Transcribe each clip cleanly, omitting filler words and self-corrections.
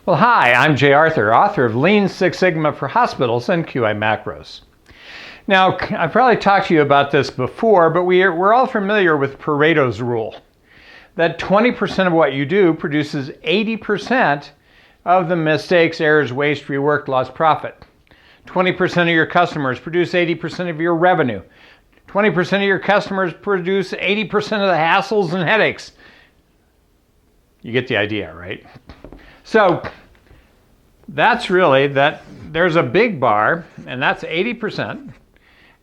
Well, hi, I'm Jay Arthur, author of Lean Six Sigma for Hospitals and QI Macros. Now, I've probably talked to you about this before, but we're all familiar with Pareto's rule, that 20% of what you do produces 80% of the mistakes, errors, waste, rework, lost profit. 20% of your customers produce 80% of your revenue. 20% of your customers produce 80% of the hassles and headaches. You get the idea, right? So that's really that there's a big bar, and that's 80%,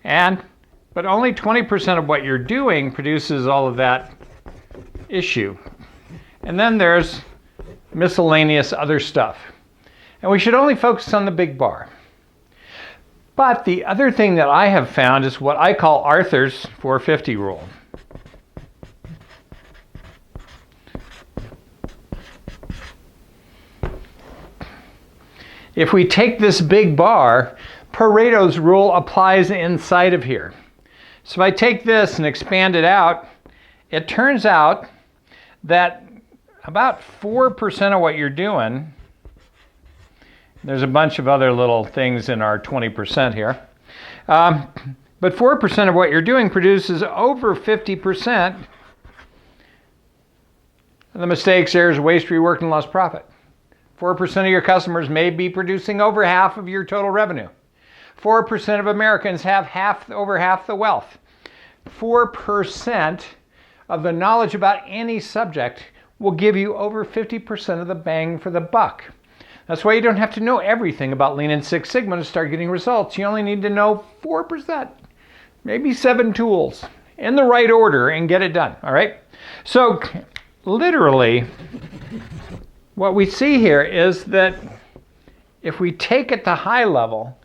but only 20% of what you're doing produces all of that issue. And then there's miscellaneous other stuff. And we should only focus on the big bar. But the other thing that I have found is what I call Arthur's 450 rule. If we take this big bar, Pareto's rule applies inside of here. So if I take this and expand it out, it turns out that about 4% of what you're doing, there's a bunch of other little things in our 20% here, but 4% of what you're doing produces over 50% of the mistakes, errors, waste, rework, and lost profit. 4% of your customers may be producing over half of your total revenue. 4% of Americans have over half the wealth. 4% of the knowledge about any subject will give you over 50% of the bang for the buck. That's why you don't have to know everything about Lean and Six Sigma to start getting results. You only need to know 4%, maybe 7 tools in the right order and get it done, all right? So literally, what we see here is that if we take at the high level,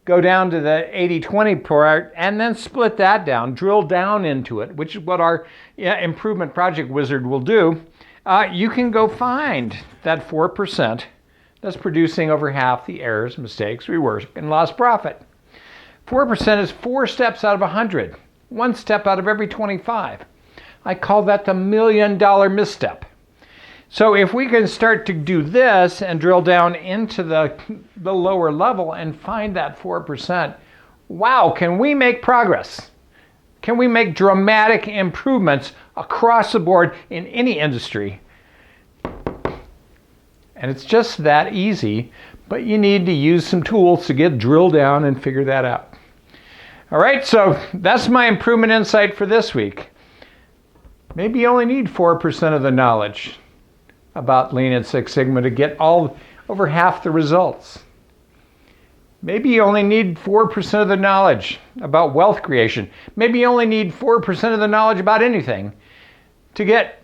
go down to the 80-20 part, and then split that down, drill down into it, which is what our improvement project wizard will do, you can go find that 4% that's producing over half the errors, mistakes, rework, and lost profit. 4% is 4 steps out of 100, 1 step out of every 25. I call that the $1 million misstep. So if we can start to do this and drill down into the lower level and find that 4%, wow, can we make progress? Can we make dramatic improvements across the board in any industry? And it's just that easy, but you need to use some tools to get drilled down and figure that out. All right, so that's my improvement insight for this week. Maybe you only need 4% of the knowledge about Lean and Six Sigma to get over half the results. Maybe you only need 4% of the knowledge about wealth creation. Maybe you only need 4% of the knowledge about anything to get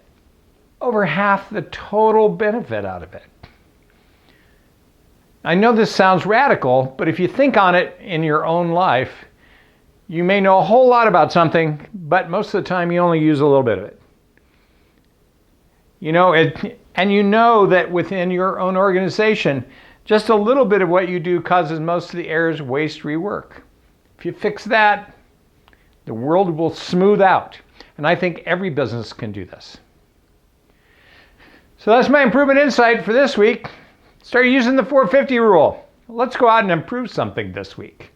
over half the total benefit out of it. I know this sounds radical, but if you think on it in your own life, you may know a whole lot about something, but most of the time you only use a little bit of it. And you know that within your own organization, just a little bit of what you do causes most of the errors, waste, rework. If you fix that, the world will smooth out. And I think every business can do this. So that's my improvement insight for this week. Start using the 450 rule. Let's go out and improve something this week.